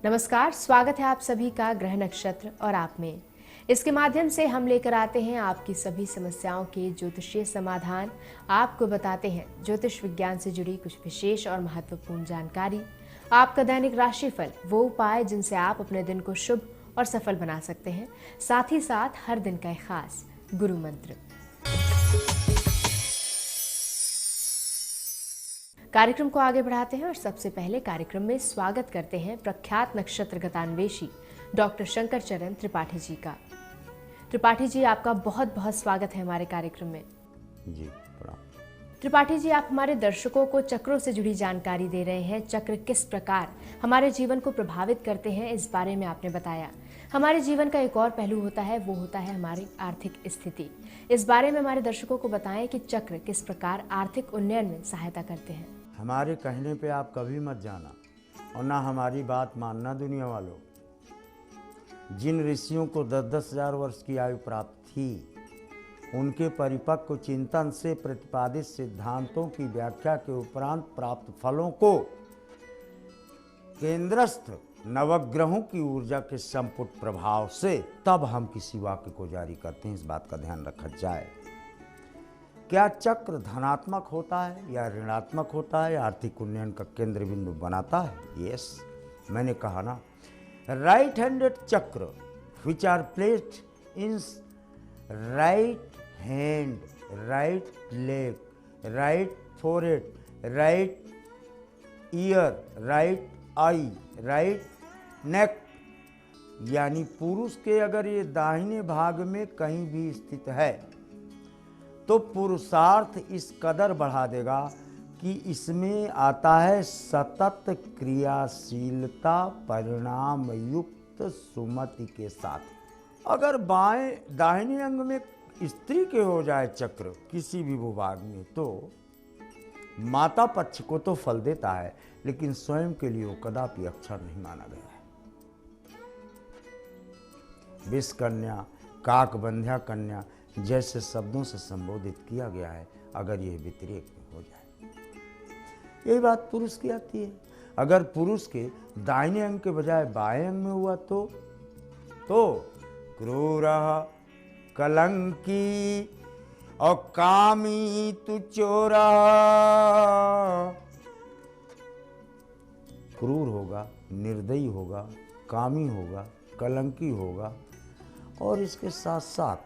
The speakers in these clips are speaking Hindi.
नमस्कार, स्वागत है आप सभी का ग्रह नक्षत्र और आप में। इसके माध्यम से हम लेकर आते हैं आपकी सभी समस्याओं के ज्योतिषीय समाधान। आपको बताते हैं ज्योतिष विज्ञान से जुड़ी कुछ विशेष और महत्वपूर्ण जानकारी, आपका दैनिक राशिफल, वो उपाय जिनसे आप अपने दिन को शुभ और सफल बना सकते हैं, साथ ही साथ हर दिन का एक खास गुरु मंत्र। कार्यक्रम को आगे बढ़ाते हैं और सबसे पहले कार्यक्रम में स्वागत करते हैं प्रख्यात नक्षत्र गतान्वेषी डॉक्टर शंकर चरण त्रिपाठी जी का। त्रिपाठी जी, आपका बहुत बहुत स्वागत है हमारे कार्यक्रम में। जी प्रणाम। त्रिपाठी जी, आप हमारे दर्शकों को चक्रों से जुड़ी जानकारी दे रहे हैं। चक्र किस प्रकार हमारे जीवन को प्रभावित करते हैं, इस बारे में आपने बताया। हमारे जीवन का एक और पहलू होता है, वो होता है हमारी आर्थिक स्थिति। इस बारे में हमारे दर्शकों को बताएं कि चक्र किस प्रकार आर्थिक उन्नयन में सहायता करते हैं। हमारे कहने पे आप कभी मत जाना और ना हमारी बात मानना। दुनिया वालों, जिन ऋषियों को 10-10 हजार वर्ष की आयु प्राप्त थी, उनके परिपक्व चिंतन से प्रतिपादित सिद्धांतों की व्याख्या के उपरांत प्राप्त फलों को केंद्रस्थ नवग्रहों की ऊर्जा के संपुट प्रभाव से तब हम किसी वाक्य को जारी करते हैं। इस बात का ध्यान रखा जाए। क्या चक्र धनात्मक होता है या ऋणात्मक होता है, आर्थिक उन्नयन का केंद्र बिंदु बनाता है? यस, मैंने कहा ना, right handed chakra which are placed in right hand, right leg, right forehead, right ear, right eye, right neck, यानी पुरुष के अगर ये दाहिने भाग में कहीं भी स्थित है तो पुरुषार्थ इस कदर बढ़ा देगा कि इसमें आता है सतत क्रियाशीलता परिणाम युक्त सुमति के साथ। अगर दाहिने अंग में स्त्री के हो जाए चक्र किसी भी भूभाग में, तो माता पक्ष को तो फल देता है, लेकिन स्वयं के लिए वो कदापि अक्षर नहीं माना गया है। विष कन्या, काकबंध्या कन्या जैसे शब्दों से संबोधित किया गया है, अगर यह व्यतिरेक हो जाए। यही बात पुरुष की आती है। अगर पुरुष के दाहिने अंग के बजाय बाएं अंग में हुआ तो क्रूरः कलंकी और कामी तु चोरः, क्रूर होगा, निर्दयी होगा, कामी होगा, कलंकी होगा और इसके साथ साथ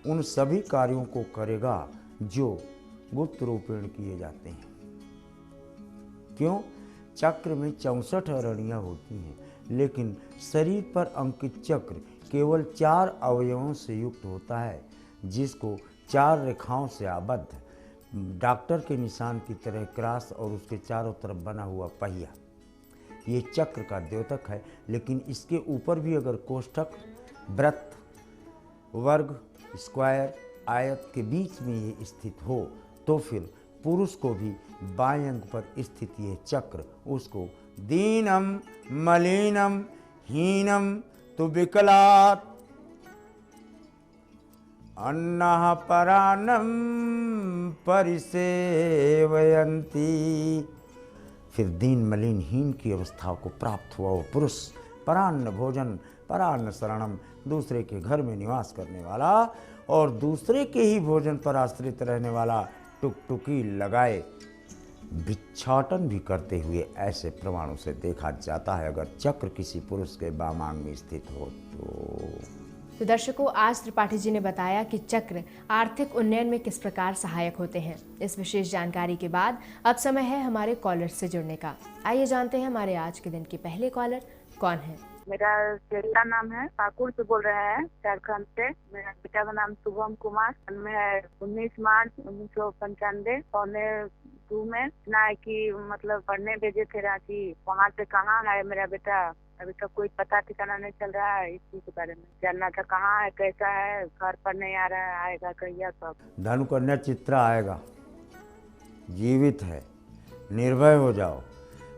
उन सभी कार्यों को करेगा जो गुप्त रूपेण किए जाते हैं। क्यों? चक्र में 64 अरणियाँ होती हैं, लेकिन शरीर पर अंकित चक्र केवल 4 अवयवों से युक्त होता है, जिसको 4 रेखाओं से आबद्ध डॉक्टर के निशान की तरह क्रॉस और उसके चारों तरफ बना हुआ पहिया, ये चक्र का द्योतक है। लेकिन इसके ऊपर भी अगर कोष्ठक, वृत्त, वर्ग, स्क्वायर, आयत के बीच में ये स्थित हो तो फिर पुरुष को भी बाएं अंग पर स्थित ये चक्र उसको दीनम मलिनम हीनम तु विकलात् अन्नः परान्नं परिसेवयन्ति, फिर दीन मलिन हीन की अवस्था को प्राप्त हुआ वो पुरुष परान्न भोजन, परान्न शरणम, दूसरे के घर में निवास करने वाला और दूसरे के ही भोजन पर आश्रित रहने वाला, टुकटुकी लगाए भिक्षाटन भी करते हुए ऐसे प्रमाणों से देखा जाता है अगर चक्र किसी पुरुष के वामांग में स्थित हो तो। दर्शकों, आज त्रिपाठी जी ने बताया कि चक्र आर्थिक उन्नयन में किस प्रकार सहायक होते हैं। इस विशेष जानकारी के बाद अब समय है हमारे कॉलर से जुड़ने का। आइए जानते हैं हमारे आज के दिन के पहले कॉलर कौन है। मेरा बेटा नाम है, पाकुड़ से बोल रहे हैं, झारखंड से। मेरा बेटा का नाम शुभम कुमार, जन्म है 19 मार्च 1995 पौने 2 में। ना है कि मतलब पढ़ने भेजे थे रांची, वहाँ से कहाँ है मेरा बेटा अभी तक कोई पता ठिकाना नहीं चल रहा है। इसी के बारे में जानना था, कहाँ है, कैसा है, घर पर नहीं आ रहा है, आएगा कहिया सब। धनु कन्या चित्रा आएगा, जीवित है, निर्भय हो जाओ।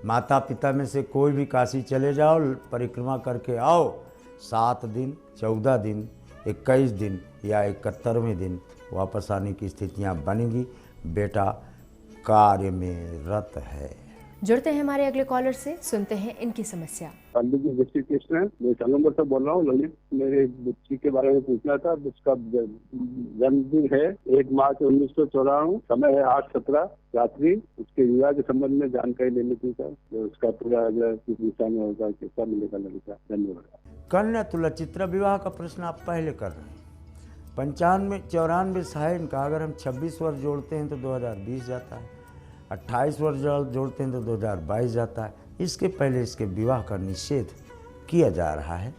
माता पिता में से कोई भी काशी चले जाओ, परिक्रमा करके आओ, 7 दिन, 14 दिन, 21 दिन या 71वें दिन वापस आने की स्थितियां बनेंगी। बेटा कार्य में रत है। जुड़ते हैं हमारे अगले कॉलर से, सुनते हैं इनकी समस्या। पंडित जी बच्ची कृष्ण है, मैं संगमपुर से बोल रहा हूँ। ललित, मेरे बच्ची के बारे में पूछना था। उसका जन्मदिन है 1 मार्च 1994, समय है 8:17 रात्रि। उसके विवाह के संबंध में जानकारी लेनी थी सर, जो उसका पूरा किस दिशा में होगा, कितना मिलेगा लड़का। धन्यवाद। कन्या तुलाचित्र विवाह का प्रश्न आप पहले कर रहे हैं। 94 है इनका। अगर हम 26 वर्ष जोड़ते हैं तो 2020 जाता है, 28 वर्ष जोड़ते हैं तो 2022 जाता है। इसके पहले इसके विवाह का निषेध किया जा रहा है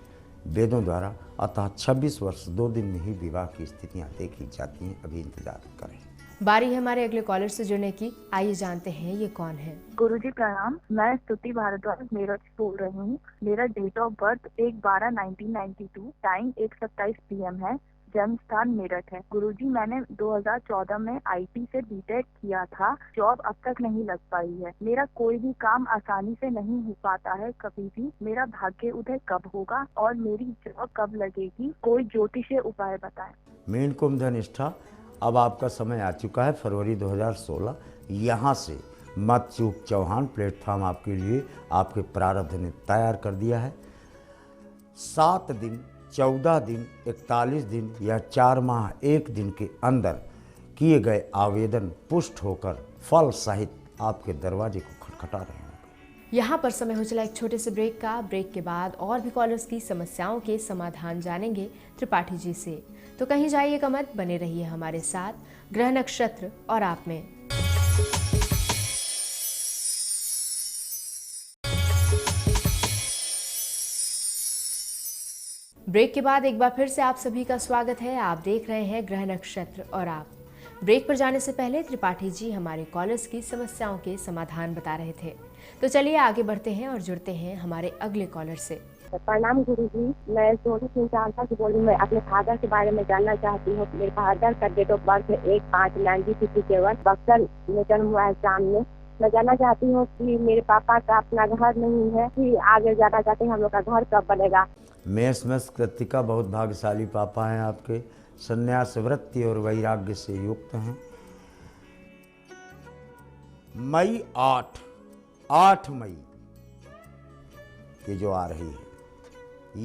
वेदों द्वारा, अतः 26 वर्ष 2 दिन में ही विवाह की स्थितियां देखी जाती हैं। अभी इंतजार करें। बारी है हमारे अगले कॉलर से जुड़ने की। आइए जानते हैं ये कौन है। गुरुजी प्रणाम, मैं स्तुति भारद्वाज मेरठ से बोल रही हूँ। मेरा date of birth 1/12/1992, time 1:27 PM है। जन्म स्थान मेरठ है। गुरुजी, मैंने 2014 में IT से बीटेक किया था। जॉब अब तक नहीं लग पाई है। मेरा कोई भी काम आसानी से नहीं हो पाता है कभी भी। मेरा भाग्य उदय कब होगा और मेरी जॉब कब लगेगी? कोई ज्योतिषीय उपाय बताएं। मीन कुंभ धनिष्ठा, अब आपका समय आ चुका है फरवरी 2016। यहाँ से मत चूक चौहान प्लेटफॉर्म आपके लिए आपके प्रारब्ध ने तैयार कर दिया है। 7 दिन, 14 दिन, 41 दिन या 4 माह 1 दिन के अंदर किए गए आवेदन पुष्ट होकर फल सहित आपके दरवाजे को खटखटा रहे होंगे। यहाँ पर समय हो चला एक छोटे से ब्रेक का। ब्रेक के बाद और भी कॉलर्स की समस्याओं के समाधान जानेंगे त्रिपाठी जी से। तो कहीं जाइएगा मत, बने रहिए हमारे साथ ग्रह नक्षत्र और आप में। ब्रेक के बाद एक बार फिर से आप सभी का स्वागत है। आप देख रहे हैं ग्रह नक्षत्र और आप। ब्रेक पर जाने से पहले त्रिपाठी जी हमारे कॉलर्स की समस्याओं के समाधान बता रहे थे। तो चलिए आगे बढ़ते हैं और जुड़ते हैं हमारे अगले कॉलर से। प्रणाम गुरुजी, मैं सोनू सिंह चांदा से बोल रही हूँ। मैं अपने फादर के बारे में जानना चाहती हूँ। मेरे फादर का डेट ऑफ बर्थ है 1/5/1957, बक्सर में जन्म हुआ है शाम में। मैं जानना चाहती हूँ कि मेरे पापा का अपना घर नहीं है, कि आगे जाना चाहते हैं, हम लोग का घर कब बनेगा। मेष कृतिका, बहुत भाग्यशाली पापा हैं आपके। संन्यास वृत्ति और वैराग्य से युक्त हैं। मई 8 मई की जो आ रही है,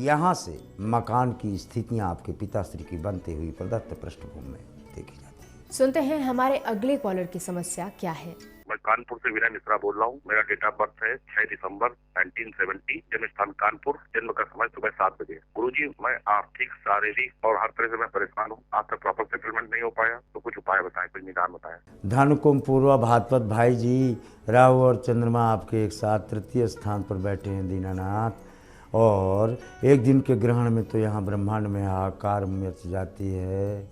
यहाँ से मकान की स्थितियाँ आपके पिताश्री की बनती हुई प्रदत्त पृष्ठभूमि में देखी जाती है। सुनते हैं हमारे अगले कॉलर की समस्या क्या है। मैं कानपुर से विनय मिश्रा बोल रहा हूँ। मेरा डेट ऑफ बर्थ है 6 दिसंबर 1970, जन्म स्थान कानपुर, जन्म का समय सुबह 7 बजे। गुरुजी, मैं आर्थिक, शारीरिक और हर तरह से मैं परेशान हूँ। आज तक प्रॉपर सेटलमेंट नहीं हो पाया, तो कुछ उपाय बताएं, कुछ निदान बताएं। धन कुंभ पूर्वा भाद्रपद भाई जी, राहु और चंद्रमा आपके एक साथ तृतीय स्थान पर बैठे हैं दीनानाथ। और एक दिन के ग्रहण में तो यहाँ ब्रह्मांड में हाहाकार मच जाती है।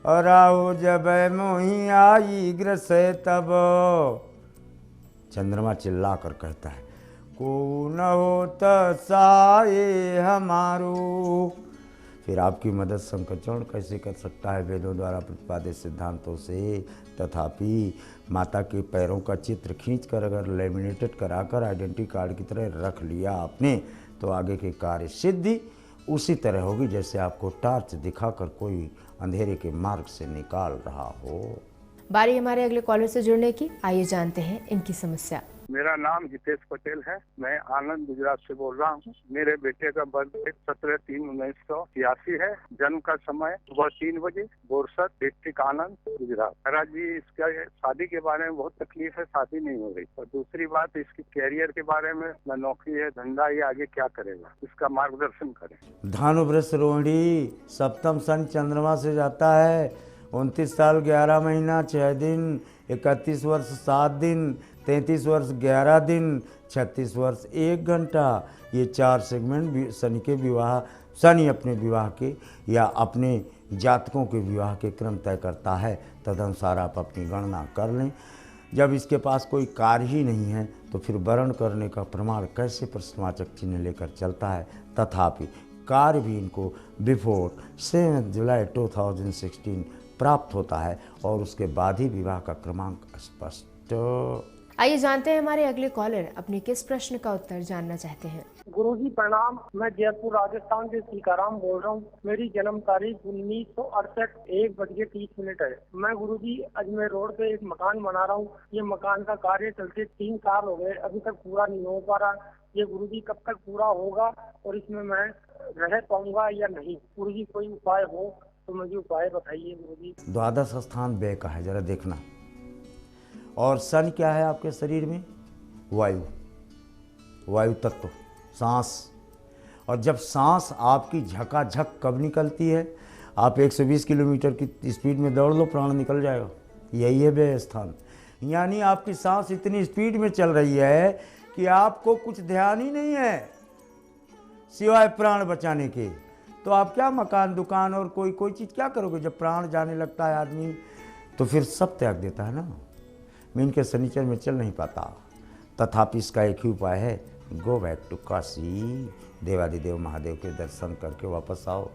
और राहु जब मोही आई ग्रसे तब चंद्रमा चिल्ला कर कहता है, को न हो साए हमारो। फिर आपकी मदद संकचन कैसे कर सकता है वेदों द्वारा प्रतिपादित सिद्धांतों से। तथापि माता के पैरों का चित्र खींचकर अगर लेमिनेटेड कराकर आइडेंटिटी कार्ड की तरह रख लिया आपने, तो आगे की कार्य सिद्धि उसी तरह होगी जैसे आपको टार्च दिखाकर कोई अंधेरे के मार्ग से निकाल रहा हो। बारी हमारे अगले कॉलर से जुड़ने की। आइए जानते हैं इनकी समस्या। मेरा नाम हितेश पटेल है। मैं आनंद गुजरात से बोल रहा हूँ। मेरे बेटे का बर्थडे 17/3/1986 है। जन्म का समय सुबह 3 बजे, बोरसद, डिस्ट्रिक्ट आनंद, गुजरात। महाराज जी, इसका शादी के बारे में बहुत तकलीफ है, शादी नहीं हो रही। और दूसरी बात, इसकी कैरियर के बारे में, न नौकरी है, धंधा, ये आगे क्या करेगा, इसका मार्गदर्शन करें। धनु वृष रोहिणी, सप्तम सन चंद्रमा से जाता है। 29 साल 11 महीना 6 दिन, 31 वर्ष 7 दिन, 33 वर्ष 11 दिन, 36 वर्ष 1 घंटा। ये 4 सेगमेंट शनि के विवाह, शनि अपने विवाह के या अपने जातकों के विवाह के क्रम तय करता है। तदनुसार आप अपनी गणना कर लें। जब इसके पास कोई कार्य ही नहीं है तो फिर वर्ण करने का प्रमाण कैसे प्रश्नवाचक चिन्ह लेकर चलता है। तथापि कार्य भी इनको बिफोर 7 जुलाई 2016 प्राप्त होता है और उसके बाद ही विवाह का क्रमांक स्पष्ट। आइए जानते हैं हमारे अगले कॉलर अपने किस प्रश्न का उत्तर जानना चाहते हैं। गुरुजी प्रणाम। मैं जयपुर राजस्थान से सीकाराम बोल रहा हूँ। मेरी जन्म तारीख 1968 1:30 है। मैं गुरुजी अजमेर रोड पे एक मकान बना रहा हूँ। ये मकान का कार्य चलते 3 साल हो गए, अभी तक पूरा नहीं हो पा रहा। ये गुरुजी कब तक पूरा होगा और इसमें मैं रह पाऊंगा या नहीं? गुरुजी कोई उपाय हो तो मुझे उपाय बताइए गुरुजी। द्वादश स्थान व्यय का है, जरा देखना। और सन क्या है आपके शरीर में? वायु, वायु तत्व, सांस। और जब सांस आपकी झकाझक कब निकलती है? आप 120 किलोमीटर की स्पीड में दौड़ लो, प्राण निकल जाएगा। यही है व्यय स्थान। यानी आपकी सांस इतनी स्पीड में चल रही है कि आपको कुछ ध्यान ही नहीं है सिवाय प्राण बचाने के। तो आप क्या मकान, दुकान और कोई चीज़ क्या करोगे? जब प्राण जाने लगता है आदमी तो फिर सब त्याग देता है ना। मीन के शनिचर में चल नहीं पाता। तथापि इसका एक ही उपाय है, गो बैक टू काशी, देवादिदेव महादेव के दर्शन करके वापस आओ।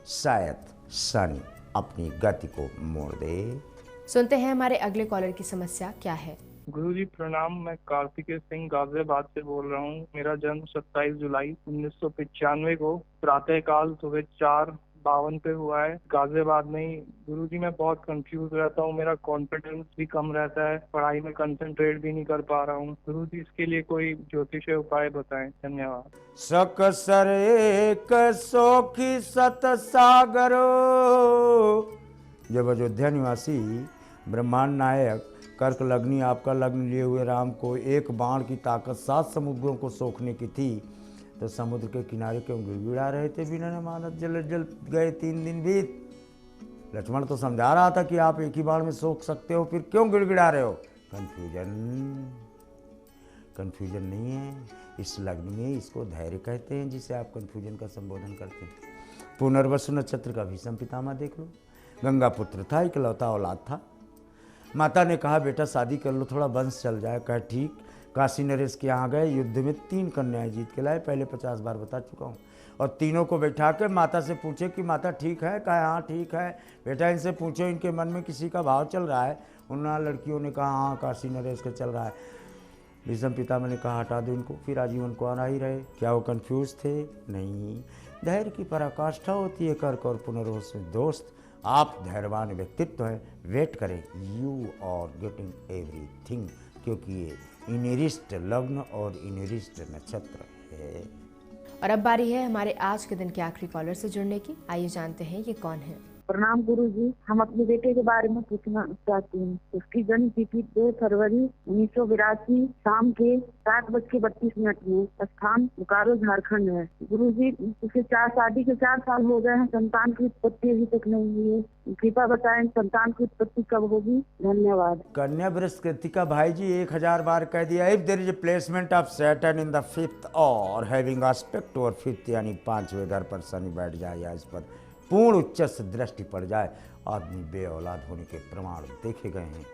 शायद शनि अपनी गति को मोड़ दे। सुनते हैं हमारे अगले कॉलर की समस्या क्या है। गुरुजी प्रणाम। मैं कार्तिकेय सिंह गाजियाबाद से बोल रहा हूँ। मेरा जन्म 27 जुलाई 1995 को प्रातःकाल सुबह 4:52 पे हुआ है, गाजियाबाद में ही। गुरुजी मैं बहुत कंफ्यूज रहता हूँ, मेरा कॉन्फिडेंस भी कम रहता है, पढ़ाई में कंसंट्रेट भी नहीं कर पा रहा हूँ। गुरुजी इसके लिए कोई ज्योतिषीय उपाय बताएं। धन्यवाद। सकसर एक सोखी सत सागरो। जब अयोध्या निवासी ब्रह्मांड नायक कर्क लग्नी आपका लग्न लिए हुए राम को एक बाण की ताकत 7 समुद्रों को सोखने की थी, तो समुद्र के किनारे क्यों गिड़गिड़ा रहे थे बिना नमानत? जल जल गए 3 दिन बीत। लक्ष्मण तो समझा रहा था कि आप एक ही बाण में सोख सकते हो, फिर क्यों गिड़गिड़ा रहे हो? कन्फ्यूजन नहीं है इस लग्न में, इसको धैर्य कहते हैं, जिसे आप कन्फ्यूजन का संबोधन करते हैं। पुनर्वसु नक्षत्र का भीष्म पितामह देख लो। गंगा पुत्र था, इकलौता औलाद था। माता ने कहा बेटा शादी कर लो, थोड़ा वंश चल जाए। कहा ठीक। काशी नरेश के यहाँ गए, युद्ध में 3 कन्याएं जीत के लाए, पहले 50 बार बता चुका हूँ। और तीनों को बैठा के माता से पूछे कि माता ठीक है? कहा हाँ ठीक है। बेटा इनसे पूछो इनके मन में किसी का भाव चल रहा है? उन लड़कियों ने कहा हाँ काशी नरेश का चल रहा है। भीष्म पितामह ने कहा हटा दो इनको, फिर आजीवन को आना ही रहे। क्या वो कंफ्यूज थे? नहीं। धैर्य की पराकाष्ठा होती है कर्क और पुनर्वसु में। दोस्त आप धैर्यवान व्यक्तित्व हैं, वेट करें, यू आर गेटिंग एवरीथिंग, क्योंकि ये इनेरिस्ट लग्न और इनेरिस्ट नक्षत्र है। और अब बारी है हमारे आज के दिन के आखिरी कॉलर से जुड़ने की। आइए जानते हैं ये कौन है। प्रणाम गुरुजी। हम अपने बेटे के बारे में पूछना चाहती हूँ। उसकी जन्म तिथि 2 फरवरी 1982 शाम के 7:32 में, स्थान बोकारो झारखंड है। गुरुजी उसे शादी के 4 साल हो गए हैं, संतान की उत्पत्ति अभी तक नहीं हुई है। कृपया बताएं संतान की उत्पत्ति कब होगी? धन्यवाद। कन्या वृष कृतिका भाई जी 1000 बार कह दिया। If there is a placement of Saturn in the 5th or having aspect over 5th, यानी 5वें घर पर शनि बैठ जाए या इस पर पूर्ण उच्च से दृष्टि पड़ जाए, आदमी बे औलाद होने के प्रमाण देखे गए हैं।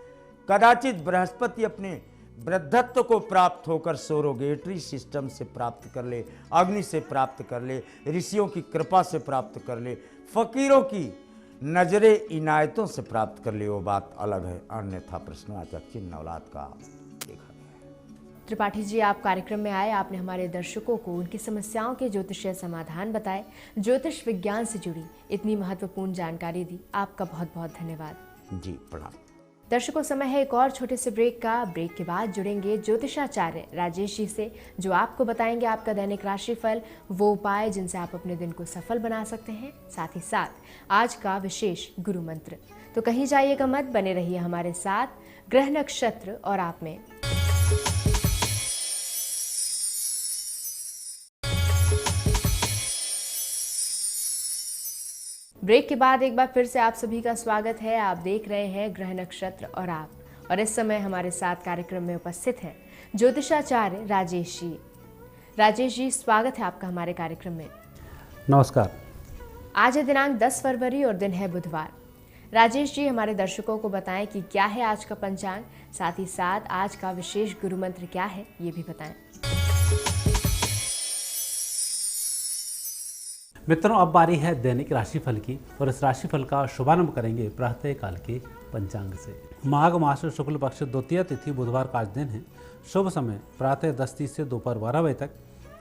कदाचित बृहस्पति अपने वृद्धत्व को प्राप्त होकर सोरोगेटरी सिस्टम से प्राप्त कर ले, अग्नि से प्राप्त कर ले, ऋषियों की कृपा से प्राप्त कर ले, फकीरों की नजरे इनायतों से प्राप्त कर ले, वो बात अलग है। अन्यथा प्रश्नवाचक चिन्ह औलाद का देखा गया। त्रिपाठी जी आप कार्यक्रम में आए, आपने हमारे दर्शकों को उनकी समस्याओं के ज्योतिषीय समाधान बताए, ज्योतिष विज्ञान से जुड़ी इतनी महत्वपूर्ण जानकारी दी। आपका बहुत बहुत धन्यवाद। जी प्रणाम। दर्शकों समय है एक और छोटे से ब्रेक का। ब्रेक के बाद जुड़ेंगे ज्योतिषाचार्य राजेश जी से, जो आपको बताएंगे आपका दैनिक राशिफल, वो उपाय जिनसे आप अपने दिन को सफल बना सकते हैं, साथ ही साथ आज का विशेष गुरु मंत्र। तो कहीं जाइएगा मत, बने रहिए हमारे साथ ग्रह नक्षत्र और आप में। ब्रेक के बाद एक बार फिर से आप सभी का स्वागत है। आप देख रहे हैं ग्रह नक्षत्र और आप, और इस समय हमारे साथ कार्यक्रम में उपस्थित हैं ज्योतिषाचार्य राजेश जी। राजेश जी स्वागत है आपका हमारे कार्यक्रम में। नमस्कार। आज है दिनांक 10 फरवरी और दिन है बुधवार। राजेश जी हमारे दर्शकों को बताएं कि क्या है आज का पंचांग, साथ ही साथ आज का विशेष गुरु मंत्र क्या है ये भी बताएं। मित्रों अब बारी है दैनिक राशिफल की, और इस राशिफल का शुभारंभ करेंगे प्रातः काल के पंचांग से। माघ मास शुक्ल पक्ष द्वितीय तिथि बुधवार का आज दिन है। शुभ समय प्रातः 10:30 से दोपहर 12 बजे तक,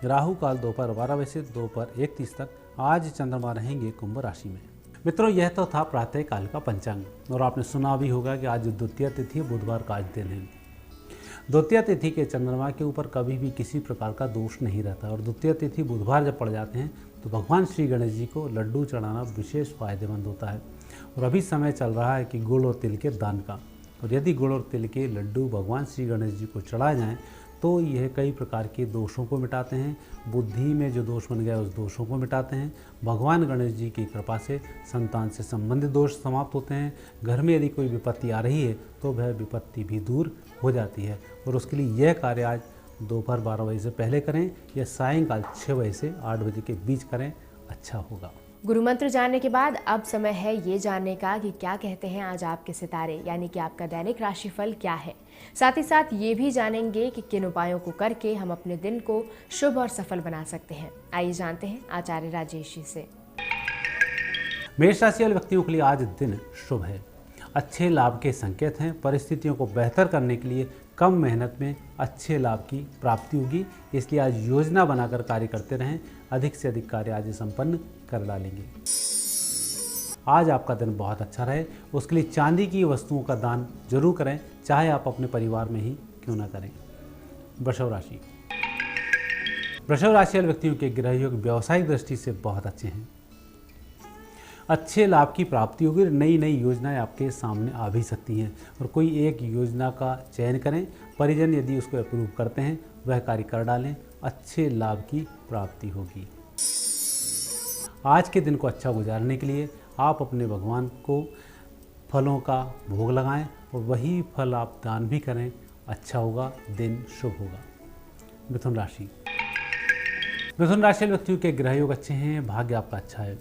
राहु काल दोपहर 12 बजे से दोपहर 1:30 तक। आज चंद्रमा रहेंगे कुंभ राशि में। मित्रों, यह तो था प्रातः काल का पंचांग, और आपने सुना भी होगा कि आज द्वितीय तिथि बुधवार का आज दिन है। द्वितीय तिथि के चंद्रमा के ऊपर कभी भी किसी प्रकार का दोष नहीं रहता, और द्वितीय तिथि बुधवार जब पड़ जाते हैं तो भगवान श्री गणेश जी को लड्डू चढ़ाना विशेष फायदेमंद होता है। और अभी समय चल रहा है कि गुड़ और तिल के दान का, और यदि गुड़ और तिल के लड्डू भगवान श्री गणेश जी को चढ़ाए जाएँ तो यह कई प्रकार के दोषों को मिटाते हैं। बुद्धि में जो दोष बन गया उस दोषों को मिटाते हैं। भगवान गणेश जी की कृपा से संतान से संबंधित दोष समाप्त होते हैं। घर में यदि कोई विपत्ति आ रही है तो वह विपत्ति भी दूर हो जाती है। और उसके लिए यह कार्य आज दोपहर 12 बजे से पहले करें या सायंकाल 6 बजे से 8 बजे के बीच करें, अच्छा होगा। गुरु मंत्र जानने के बाद अब समय है ये जानने का कि क्या कहते हैं आज आपके सितारे, यानी कि आपका दैनिक राशिफल क्या है। साथ ही साथ ये भी जानेंगे कि किन उपायों को करके हम अपने दिन को शुभ और सफल बना सकते हैं। आइए जानते हैं आचार्य राजेश जी से। मेष राशि वाले व्यक्तियों के लिए आज दिन शुभ है। अच्छे लाभ के संकेत हैं। परिस्थितियों को बेहतर करने के लिए कम मेहनत में अच्छे लाभ की प्राप्ति होगी, इसलिए आज योजना बनाकर कार्य करते रहें। अधिक से अधिक कार्य आज संपन्न कर डालेंगे। आज आपका दिन बहुत अच्छा रहे, उसके लिए चांदी की वस्तुओं का दान जरूर करें, चाहे आप अपने परिवार में ही क्यों ना करें। वृषभ राशि वाले व्यक्तियों के गृह योग व्यावसायिक दृष्टि से बहुत अच्छे हैं। अच्छे लाभ की प्राप्ति होगी। नई नई योजनाएं आपके सामने आ भी सकती हैं, और कोई एक योजना का चयन करें। परिजन यदि उसको अप्रूव करते हैं वह कार्य कर डालें, अच्छे लाभ की प्राप्ति होगी। आज के दिन को अच्छा गुजारने के लिए आप अपने भगवान को फलों का भोग लगाएं, और वही फल आप दान भी करें, अच्छा होगा, दिन शुभ होगा। मिथुन राशि वाले व्यक्तियों के गृह योग अच्छे हैं। भाग्य आपका अच्छा है।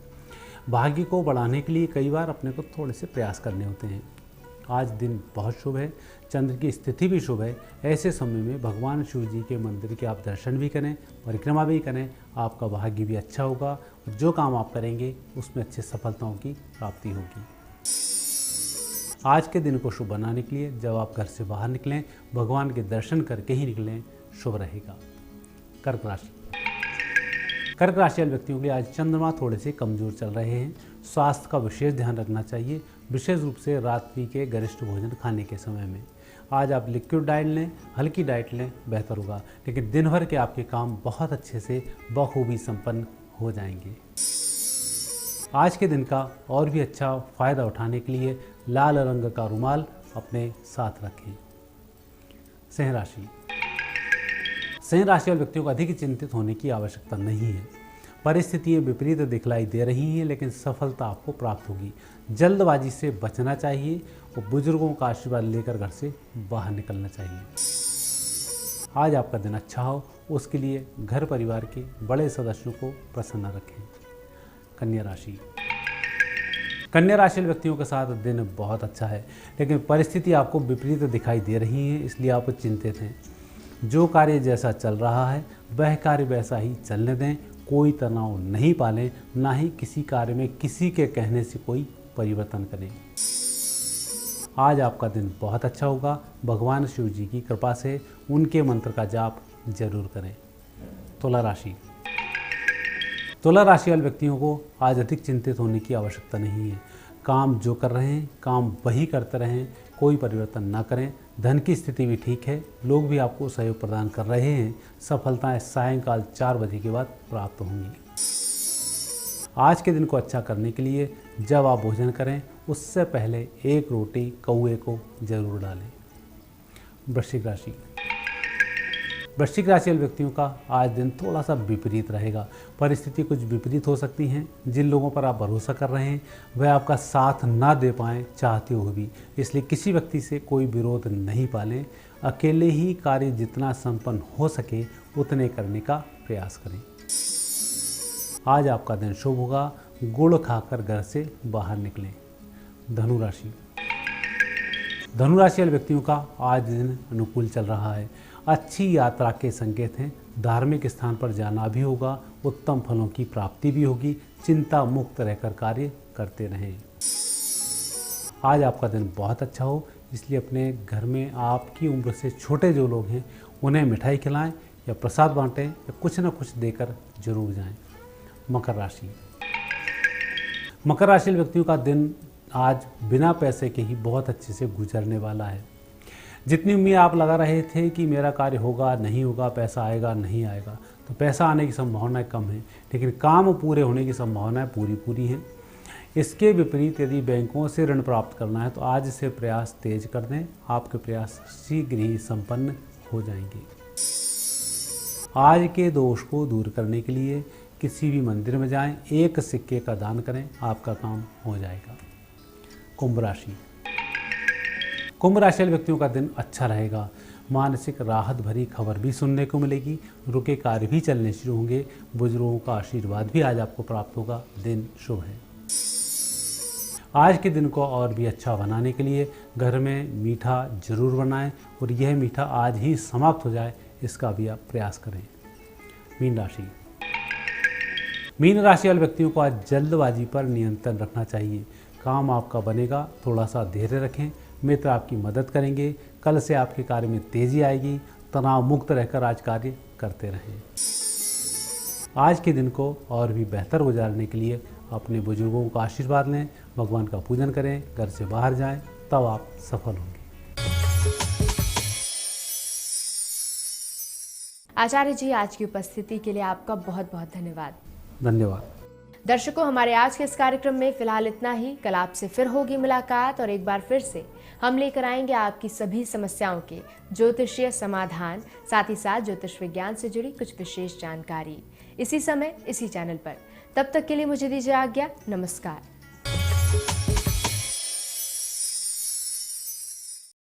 भाग्य को बढ़ाने के लिए कई बार अपने को थोड़े से प्रयास करने होते हैं। आज दिन बहुत शुभ है। चंद्र की स्थिति भी शुभ है। ऐसे समय में भगवान शिव जी के मंदिर के आप दर्शन भी करें, परिक्रमा भी करें, आपका भाग्य भी अच्छा होगा। और जो काम आप करेंगे उसमें अच्छी सफलताओं की प्राप्ति होगी। आज के दिन को शुभ बनाने के लिए जब आप घर से बाहर निकलें, भगवान के दर्शन करके ही निकलें, शुभ रहेगा। कर्क राशि वाले व्यक्तियों के लिए आज चंद्रमा थोड़े से कमजोर चल रहे हैं। स्वास्थ्य का विशेष ध्यान रखना चाहिए, विशेष रूप से रात्रि के गरिष्ठ भोजन खाने के समय में। आज आप लिक्विड डाइट लें, हल्की डाइट लें, बेहतर होगा। लेकिन दिन भर के आपके काम बहुत अच्छे से बखूबी संपन्न हो जाएंगे। आज के दिन का और भी अच्छा फायदा उठाने के लिए लाल रंग का रुमाल अपने साथ रखें। सिंह राशि वाले व्यक्तियों को अधिक चिंतित होने की आवश्यकता नहीं है। परिस्थितियां विपरीत दिखलाई दे रही हैं, लेकिन सफलता आपको प्राप्त होगी। जल्दबाजी से बचना चाहिए और बुजुर्गों का आशीर्वाद लेकर घर से बाहर निकलना चाहिए। आज आपका दिन अच्छा हो, उसके लिए घर परिवार के बड़े सदस्यों को प्रसन्न रखें। कन्या राशि वाले व्यक्तियों के साथ दिन बहुत अच्छा है, लेकिन परिस्थिति आपको विपरीत दिखाई दे रही है, इसलिए आप चिंतित हैं। जो कार्य जैसा चल रहा है वह कार्य वैसा ही चलने दें। कोई तनाव नहीं पालें, ना ही किसी कार्य में किसी के कहने से कोई परिवर्तन करें। आज आपका दिन बहुत अच्छा होगा। भगवान शिव जी की कृपा से उनके मंत्र का जाप जरूर करें। तुला राशि वाले व्यक्तियों को आज अधिक चिंतित होने की आवश्यकता नहीं है। काम जो कर रहे हैं काम वही करते रहें, कोई परिवर्तन ना करें। धन की स्थिति भी ठीक है, लोग भी आपको सहयोग प्रदान कर रहे हैं। सफलताएं सायंकाल 4 बजे के बाद प्राप्त होंगी। आज के दिन को अच्छा करने के लिए जब आप भोजन करें उससे पहले एक रोटी कौवे को जरूर डालें। वृश्चिक राशि वाले व्यक्तियों का आज दिन थोड़ा सा विपरीत रहेगा। परिस्थिति कुछ विपरीत हो सकती हैं। जिन लोगों पर आप भरोसा कर रहे हैं वह आपका साथ ना दे पाएँ चाहते हुए भी, इसलिए किसी व्यक्ति से कोई विरोध नहीं पालें। अकेले ही कार्य जितना संपन्न हो सके उतने करने का प्रयास करें। आज आपका दिन शुभ होगा। गुड़ खाकर घर से बाहर निकलें। धनु राशि वाले व्यक्तियों का आज दिन अनुकूल चल रहा है। अच्छी यात्रा के संकेत हैं। धार्मिक स्थान पर जाना भी होगा। उत्तम फलों की प्राप्ति भी होगी। चिंता मुक्त रहकर कार्य करते रहें। आज आपका दिन बहुत अच्छा हो, इसलिए अपने घर में आपकी उम्र से छोटे जो लोग हैं उन्हें मिठाई खिलाएं या प्रसाद बांटें या कुछ न कुछ देकर जरूर जाएं। मकर राशि। मकर राशि व्यक्तियों का दिन आज बिना पैसे के ही बहुत अच्छे से गुजरने वाला है। जितनी उम्मीद आप लगा रहे थे कि मेरा कार्य होगा नहीं होगा, पैसा आएगा नहीं आएगा, तो पैसा आने की संभावनाएं कम है, लेकिन काम पूरे होने की संभावनाएं पूरी हैं। इसके विपरीत यदि बैंकों से ऋण प्राप्त करना है तो आज से प्रयास तेज कर दें, आपके प्रयास शीघ्र ही संपन्न हो जाएंगे। आज के दोष को दूर करने के लिए किसी भी मंदिर में जाएं, एक सिक्के का दान करें, आपका काम हो जाएगा। कुंभ राशि। कुंभ राशि व्यक्तियों का दिन अच्छा रहेगा। मानसिक राहत भरी खबर भी सुनने को मिलेगी, रुके कार्य भी चलने शुरू होंगे, बुजुर्गों का आशीर्वाद भी आज आपको प्राप्त होगा। दिन शुभ है। आज के दिन को और भी अच्छा बनाने के लिए घर में मीठा जरूर बनाएं और यह मीठा आज ही समाप्त हो जाए, इसका भी आप प्रयास करें। मीन राशि। मीन राशि वाले व्यक्तियों को आज जल्दबाजी पर नियंत्रण रखना चाहिए। काम आपका बनेगा, थोड़ा सा धैर्य रखें। मित्र आपकी मदद करेंगे। कल से आपके कार्य में तेजी आएगी। तनाव मुक्त रहकर आज कार्य करते रहें। आज के दिन को और भी बेहतर गुजारने के लिए अपने बुजुर्गों का आशीर्वाद लें, भगवान का पूजन करें, घर से बाहर जाएं, तब आप सफल होंगे। आचार्य जी, आज की उपस्थिति के लिए आपका बहुत बहुत धन्यवाद। धन्यवाद। दर्शकों, हमारे आज के इस कार्यक्रम में फिलहाल इतना ही। कल आपसे फिर होगी मुलाकात और एक बार फिर से हम लेकर आएंगे आपकी सभी समस्याओं के ज्योतिषीय समाधान, साथ ही साथ ज्योतिष विज्ञान से जुड़ी कुछ विशेष जानकारी, इसी समय इसी चैनल पर। तब तक के लिए मुझे दीजिए आज्ञा। नमस्कार।